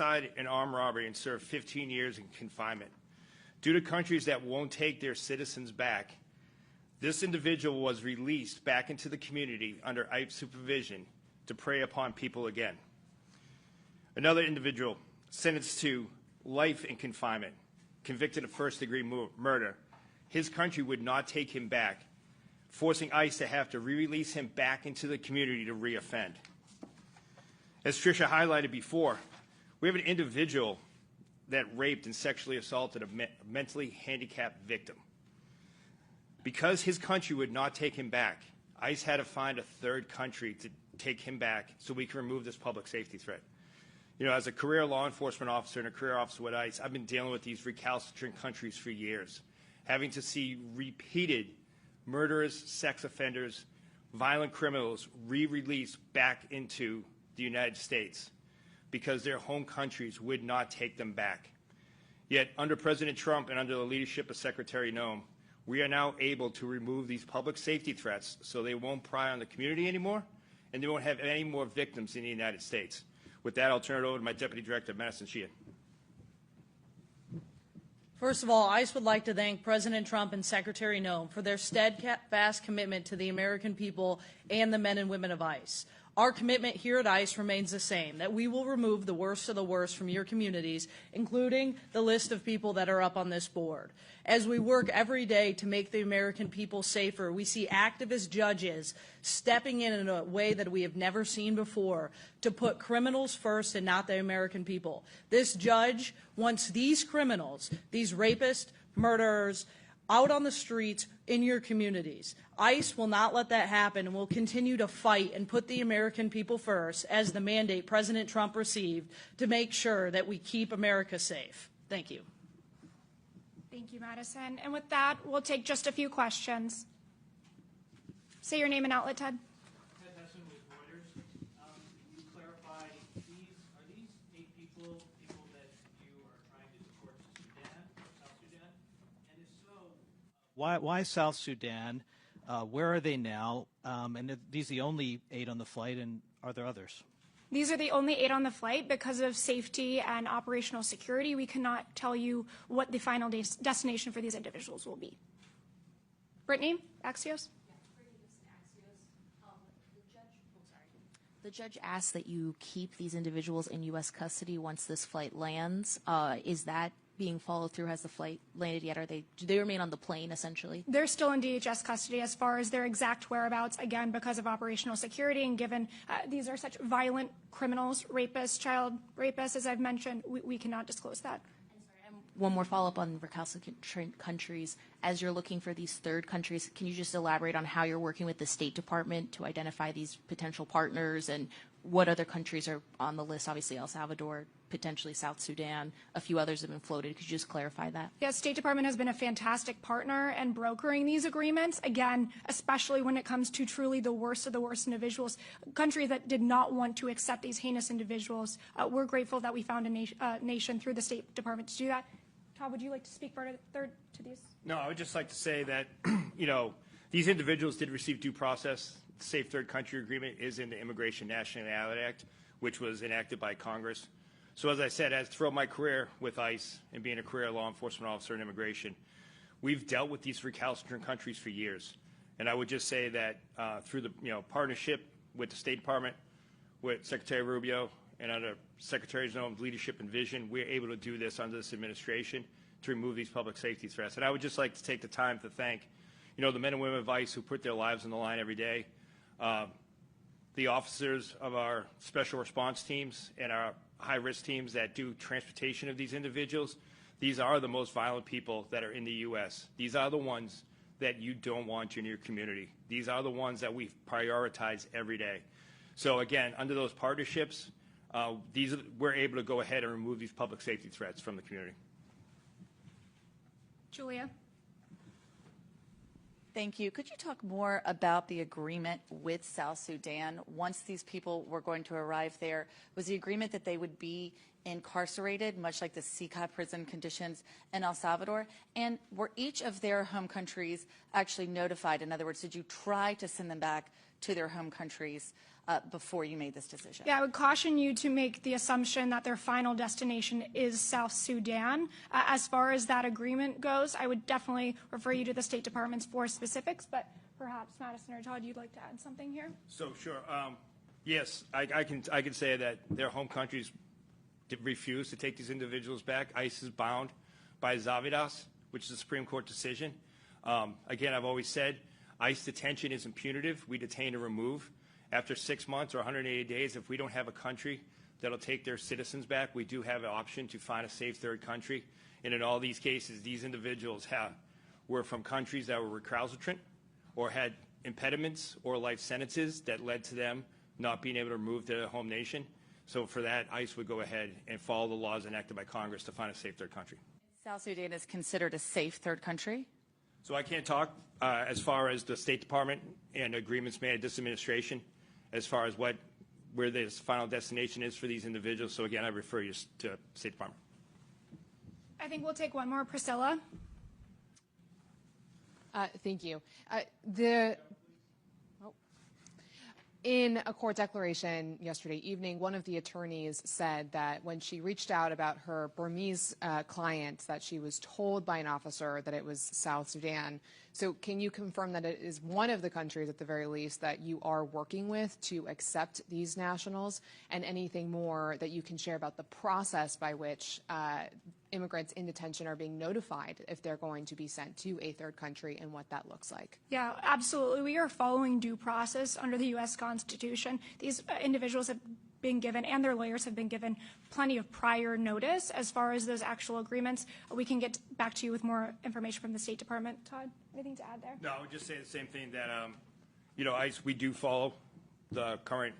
homicide and armed robbery and served 15 years in confinement. Due to countries that won't take their citizens back, this individual was released back into the community under ICE supervision to prey upon people again. Another individual sentenced to life in confinement, convicted of first-degree murder. His country would not take him back, forcing ICE to have to re-release him back into the community to reoffend. As Tricia highlighted before, we have an individual that raped and sexually assaulted a mentally handicapped victim. Because his country would not take him back, ICE had to find a third country to take him back so we can remove this public safety threat. You know, as a career law enforcement officer and a career officer with ICE, I've been dealing with these recalcitrant countries for years, having to see repeated murderers, sex offenders, violent criminals re-released back into the United States because their home countries would not take them back. Yet under President Trump and under the leadership of Secretary Noem, we are now able to remove these public safety threats so they won't pry on the community anymore and they won't have any more victims in the United States. With that, I'll turn it over to my Deputy Director, Madison Sheehan. First of all, ICE would like to thank President Trump and Secretary Noem for their steadfast commitment to the American people and the men and women of ICE. Our commitment here at ICE remains the same, that we will remove the worst of the worst from your communities, including the list of people that are up on this board. As we work every day to make the American people safer, we see activist judges stepping in a way that we have never seen before to put criminals first and not the American people. This judge wants these criminals, these rapists, murderers, out on the streets in your communities. ICE will not let that happen and will continue to fight and put the American people first as the mandate President Trump received to make sure that we keep America safe. Thank you. Thank you, Madison. And with that, we'll take just a few questions. Say your name and outlet, Ted. Ted Hesson with Reuters. Can you clarify, are these 8 people that you are trying to deport to Sudan or South Sudan? And if so, why South Sudan? Where are they now? And are these the only 8 on the flight, and are there others? These are the only 8 on the flight. Because of safety and operational security, we cannot tell you what the final destination for these individuals will be. Brittany, Axios? The judge asked that you keep these individuals in U.S. custody once this flight lands. Is that being followed through? Has the flight landed yet? Do they remain on the plane, essentially? They're still in DHS custody as far as their exact whereabouts, again, because of operational security, and given these are such violent criminals, rapists, child rapists, as I've mentioned, we cannot disclose that. One more follow-up on recalcitrant countries. As you're looking for these third countries, can you just elaborate on how you're working with the State Department to identify these potential partners and what other countries are on the list? Obviously, El Salvador, potentially South Sudan, a few others have been floated. Could you just clarify that? Yes, State Department has been a fantastic partner and brokering these agreements, again, especially when it comes to truly the worst of the worst individuals, countries that did not want to accept these heinous individuals. We're grateful that we found a nation through the State Department to do that. Todd, would you like to speak further to these? No, I would just like to say that, you know, these individuals did receive due process. The Safe Third Country Agreement is in the Immigration Nationality Act, which was enacted by Congress. So as I said, as throughout my career with ICE and being a career law enforcement officer in immigration, we've dealt with these recalcitrant countries for years. And I would just say that through the partnership with the State Department, with Secretary Rubio, and under Secretary Noem's leadership and vision, we're able to do this under this administration to remove these public safety threats. And I would just like to take the time to thank, the men and women of ICE who put their lives on the line every day, the officers of our special response teams and our high-risk teams that do transportation of these individuals. These are the most violent people that are in the U.S. These are the ones that you don't want in your community. These are the ones that we prioritize every day. So again, under those partnerships, we're able to go ahead and remove these public safety threats from the community. Julia. Thank you. Could you talk more about the agreement with South Sudan? Once these people were going to arrive there, was the agreement that they would be incarcerated, much like the CICA prison conditions in El Salvador? And were each of their home countries actually notified? In other words, did you try to send them back to their home countries before you made this decision? Yeah, I would caution you to make the assumption that their final destination is South Sudan. As far as that agreement goes, I would definitely refer you to the State Department's for specifics, but perhaps Madison or Todd, you'd like to add something here? So sure. Yes, I can say that their home countries refuse to take these individuals back. ICE is bound by Zavidas, which is a Supreme Court decision. Again, I've always said ICE detention isn't punitive. We detain and remove. After 6 months or 180 days, if we don't have a country that'll take their citizens back, we do have an option to find a safe third country. And in all these cases, these individuals were from countries that were recalcitrant or had impediments or life sentences that led to them not being able to move to their home nation. So for that, ICE would go ahead and follow the laws enacted by Congress to find a safe third country. South Sudan is considered a safe third country? So I can't talk as far as the State Department and agreements made at this administration as far as where the final destination is for these individuals. So again, I refer you to State Department. I think we'll take one more. Priscilla. Thank you. In a court declaration yesterday evening, one of the attorneys said that when she reached out about her Burmese client, that she was told by an officer that it was South Sudan. So can you confirm that it is one of the countries, at the very least, that you are working with to accept these nationals, and anything more that you can share about the process by which immigrants in detention are being notified if they're going to be sent to a third country and what that looks like? Yeah, absolutely. We are following due process under the U.S. Constitution. These individuals have been given, and their lawyers have been given, plenty of prior notice as far as those actual agreements. We can get back to you with more information from the State Department. Todd, anything to add there? No, I would just say the same thing that, ICE, we do follow the current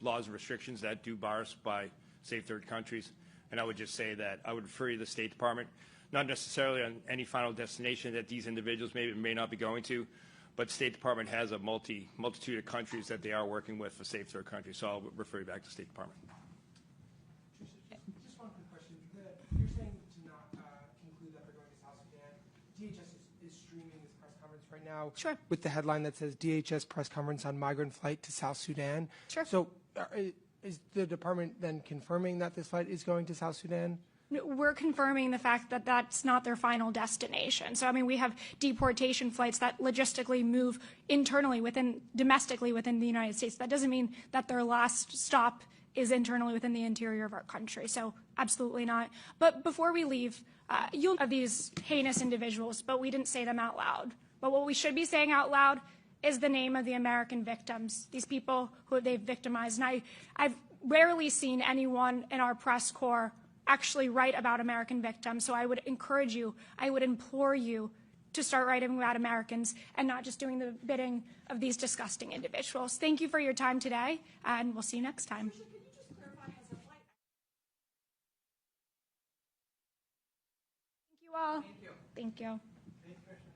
laws and restrictions that do bar us by safe third countries. And I would just say that I would refer you to the State Department, not necessarily on any final destination that these individuals may not be going to, but State Department has a multitude of countries that they are working with for safe third countries. So I'll refer you back to State Department. Just one quick question. You're saying to not conclude that they're going to South Sudan. DHS is streaming this press conference right now. Sure. With the headline that says DHS press conference on migrant flight to South Sudan. Sure. So is the department then confirming that this flight is going to South Sudan? We're confirming the fact that that's not their final destination. So, I mean, we have deportation flights that logistically move domestically within the United States. That doesn't mean that their last stop is internally within the interior of our country. So, absolutely not. But before we leave, you'll have these heinous individuals, but we didn't say them out loud. But what we should be saying out loud is the name of the American victims, these people who they've victimized. And I've rarely seen anyone in our press corps actually write about American victims. So I would encourage you, I would implore you to start writing about Americans and not just doing the bidding of these disgusting individuals. Thank you for your time today, and we'll see you next time. Can you just clarify, has the flight... Thank you all. Thank you. Thank you. Thank you, Commissioner.